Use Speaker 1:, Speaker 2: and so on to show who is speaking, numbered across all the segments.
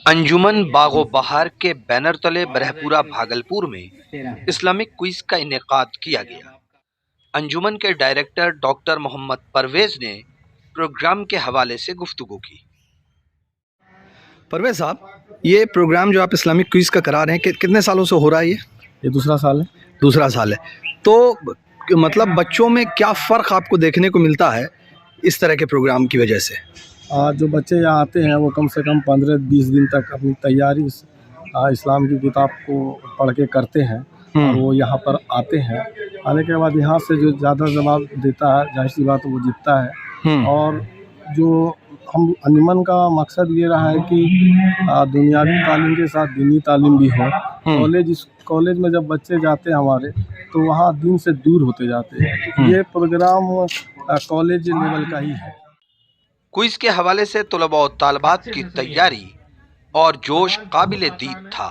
Speaker 1: انجمن باغ و بہار کے بینر تلے برہپورہ بھاگلپور میں اسلامک کوئز کا انعقاد کیا گیا۔ انجمن کے ڈائریکٹر ڈاکٹر محمد پرویز نے پروگرام کے حوالے سے گفتگو کی۔
Speaker 2: پرویز صاحب، یہ پروگرام جو آپ اسلامک کوئز کا کرا رہے ہیں کتنے سالوں سے ہو رہا ہے؟
Speaker 3: یہ دوسرا سال ہے۔
Speaker 2: دوسرا سال ہے۔ تو مطلب بچوں میں کیا فرق آپ کو دیکھنے کو ملتا ہے اس طرح کے پروگرام کی وجہ سے؟
Speaker 3: جو بچے یہاں آتے ہیں وہ کم سے کم 15-20 دن تک اپنی تیاری اسلام کی کتاب کو پڑھ کے کرتے ہیں، اور وہ یہاں پر آتے ہیں۔ آنے کے بعد یہاں سے جو زیادہ جواب دیتا ہے، ظاہر سی بات وہ جیتتا ہے۔ اور جو ہم انجمن کا مقصد یہ رہا ہے کہ دنیاوی تعلیم کے ساتھ دینی تعلیم بھی ہو۔ کالج میں جب بچے جاتے ہیں ہمارے، تو وہاں دین سے دور ہوتے جاتے ہیں۔ یہ پروگرام کالج لیول کا ہی ہے۔
Speaker 1: کوئز کے حوالے سے طلباء و طالبات کی تیاری اور جوش قابل دید تھا۔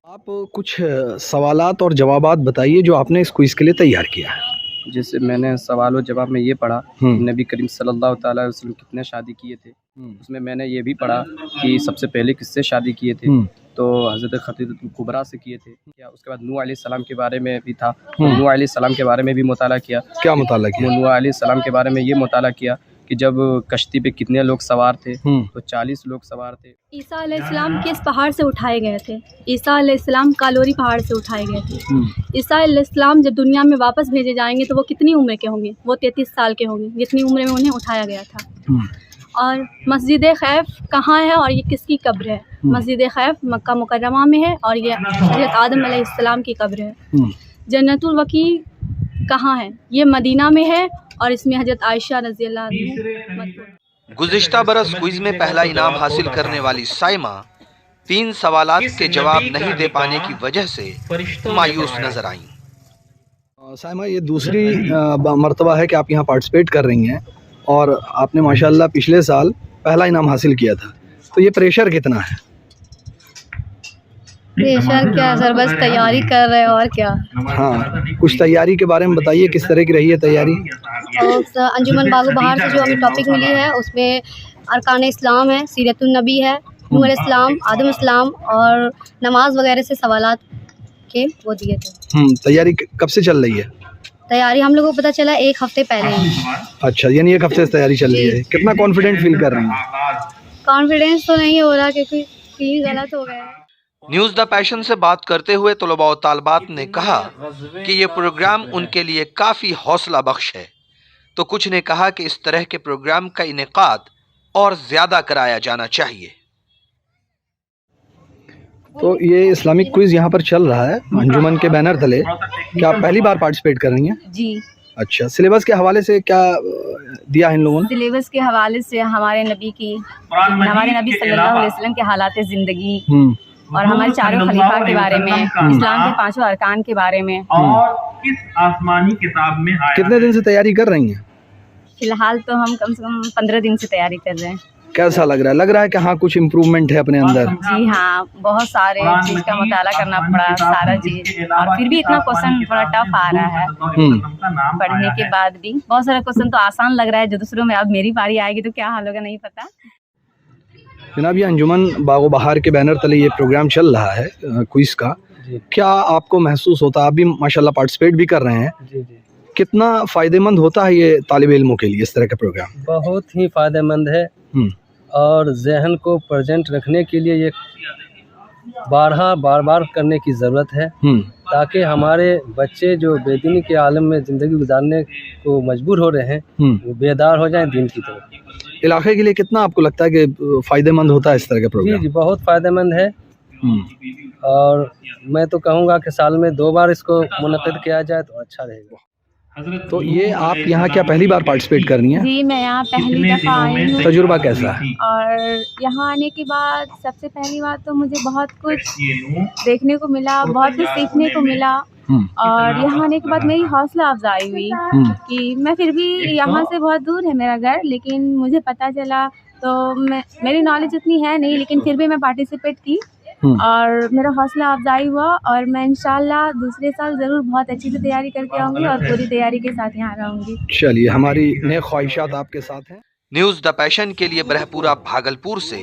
Speaker 2: آپ کچھ سوالات اور جوابات بتائیے جو آپ نے اس کوئز کے لیے تیار کیا ہے۔
Speaker 4: جیسے میں نے سوال و جواب میں یہ پڑھا نبی کریم صلی اللہ تعالیٰ علیہ وسلم کتنے شادی کیے تھے۔ اس میں نے یہ بھی پڑھا کہ سب سے پہلے کس سے شادی کیے تھے، تو حضرت خدیجہ الکبریٰ سے کیے تھے۔ اس کے بعد نوح علیہ السلام کے بارے میں بھی تھا، نوح علیہ السلام کے بارے میں بھی مطالعہ کیا۔
Speaker 2: کیا مطالعہ کیا؟
Speaker 4: نوح علیہ السلام کے بارے میں یہ مطالعہ کیا کہ جب کشتی پہ کتنے لوگ سوار تھے، تو 40 لوگ سوار تھے۔
Speaker 5: عیسیٰ علیہ السلام کس پہاڑ سے اٹھائے گئے تھے؟ عیسیٰ علیہ السلام کالوری پہاڑ سے اٹھائے گئے تھے۔ عیسیٰ علیہ السلام جب دنیا میں واپس بھیجے جائیں گے تو وہ کتنی عمر کے ہوں گے؟ وہ 33 سال کے ہوں گے، جتنی عمر میں انہیں اٹھایا گیا تھا۔ اور مسجد خیف کہاں ہے اور یہ کس کی قبر ہے؟ مسجد خیف مکہ مکرمہ میں ہے اور یہ حضرت آدم علیہ السلام کی قبر ہے۔ جنت البقیع کہاں ہے؟ یہ مدینہ میں ہے اور اس میں حضرت عائشہ رضی اللہ عنہ۔
Speaker 1: گزشتہ برس کوئز میں پہلا انعام حاصل کرنے والی سائمہ 3 سوالات کے جواب نہیں دے پانے کی وجہ سے مایوس نظر آئیں۔
Speaker 2: سائمہ، یہ دوسری مرتبہ ہے کہ آپ یہاں پارٹیسپیٹ کر رہی ہیں اور آپ نے ماشاءاللہ پچھلے سال پہلا انعام حاصل کیا تھا، تو یہ پریشر کتنا ہے؟
Speaker 5: پریشر کیا سر، بس تیاری کر رہے اور کیا۔
Speaker 2: ہاں، کچھ تیاری کے بارے میں بتائیے، کس طرح کی رہی ہے تیاری؟
Speaker 5: انجمن باغ و بہار سے جو ہمیں ٹاپک ملی ہے اس میں ارکان اسلام ہے، سیرت النبی ہے، نوح علیہ السلام، آدم السلام اور نماز وغیرہ سے سوالات کے وہ دیے تھے۔
Speaker 2: تیاری کب سے چل رہی ہے؟
Speaker 5: تیاری ہم لوگوں کو پتہ چلا 1 ہفتے پہلے ہی۔
Speaker 2: اچھا، یعنی 1 ہفتے سے تیاری چل رہی ہے۔ کتنا کانفیڈنٹ فیل کر رہی ہیں؟
Speaker 5: کانفیڈینس تو نہیں ہو رہا کیونکہ فیل غلط ہو گیا ہے۔
Speaker 1: نیوز دا پیشن سے بات کرتے ہوئے طلباء و طالبات نے کہا کہ یہ پروگرام ان کے لیے کافی حوصلہ بخش ہے، تو کچھ نے کہا کہ اس طرح کے پروگرام کا انعقاد اور زیادہ کرایا جانا چاہیے۔
Speaker 2: تو یہ اسلامک کوئز یہاں پر چل رہا ہے انجمن کے بینر تلے، کیا آپ پہلی بار پارٹیسپیٹ کر رہی ہیں؟
Speaker 6: جی۔
Speaker 2: اچھا، سلیبس کے حوالے سے کیا دیا ہے ان لوگوں نے؟
Speaker 6: سلیبس کے حوالے سے ہمارے نبی صلی اللہ علیہ وسلم کے حالات زندگی اور ہمارے 4 خلیفہ کے بارے میں، اسلام کے 5 ارکان کے بارے میں۔
Speaker 7: اور کس آسمانی کتاب میں آیا؟
Speaker 2: کتنے دن سے تیاری کر رہی ہیں؟
Speaker 6: فی الحال تو ہم کم سے کم 15 دن سے تیاری کر رہے ہیں۔
Speaker 2: کیسا لگ رہا ہے؟ لگ رہا ہے کہ ہاں کچھ امپروومنٹ ہے اپنے اندر؟
Speaker 6: جی ہاں، بہت سارے چیز کا مطالعہ کرنا پڑا، سارا چیز، اور پھر بھی اتنا کوشچن تھوڑا ٹف آ رہا ہے پڑھنے کے بعد بھی۔ بہت سارا کوشچن تو آسان لگ رہا ہے جو دوسروں میں، اب میری باری آئے گی تو کیا حال ہوگا نہیں پتا۔
Speaker 2: جناب، یہ انجمن باغ و بہار کے بینر تلے یہ پروگرام چل رہا ہے کوئز کا، کیا آپ کو محسوس ہوتا ہے؟ آپ بھی ماشاءاللہ پارٹیسپیٹ بھی کر رہے ہیں، کتنا فائدہ مند ہوتا ہے یہ طالب علموں کے لیے اس طرح کا پروگرام؟
Speaker 8: بہت ہی فائدہ مند ہے، اور ذہن کو پریزنٹ رکھنے کے لیے یہ بار بار کرنے کی ضرورت ہے، تاکہ ہمارے بچے جو بے دینی کے عالم میں زندگی گزارنے کو مجبور ہو رہے ہیں وہ بیدار ہو جائیں دین کی طرف۔
Speaker 2: علاقے کے لیے کتنا آپ کو لگتا ہے کہ فائدہ مند ہوتا ہے اس طرح کا پروگرام؟
Speaker 8: جی، بہت فائدہ مند ہے، اور میں تو کہوں گا کہ سال میں 2 بار اس کو منعقد کیا جائے تو اچھا رہے گا۔
Speaker 2: تو یہ آپ یہاں کیا پہلی بار پارٹیسپیٹ کر رہی ہیں؟
Speaker 5: جی، میں یہاں پہلی دفعہ آئی ہوں۔
Speaker 2: تجربہ کیسا ہے؟
Speaker 5: اور یہاں آنے کے بعد سب سے پہلی بات تو مجھے بہت کچھ دیکھنے کو ملا، بہت کچھ سیکھنے کو ملا، اور یہاں آنے کے بعد میری حوصلہ افزائی ہوئی کہ میں پھر بھی یہاں سے بہت دور ہے میرا گھر، لیکن مجھے پتہ چلا تو میری نالج اتنی ہے نہیں، لیکن پھر بھی میں پارٹیسپیٹ کی اور میرا حوصلہ افزائی ہوا، اور میں انشاءاللہ دوسرے سال ضرور بہت اچھی سے تیاری کر کے آؤں گی اور پوری تیاری کے ساتھ یہاں رہوں گی۔
Speaker 2: چلیے، ہماری نیک خواہشات آپ کے ساتھ ہیں۔
Speaker 1: نیوز دا پیشن کے لیے برہپورہ بھاگلپور سے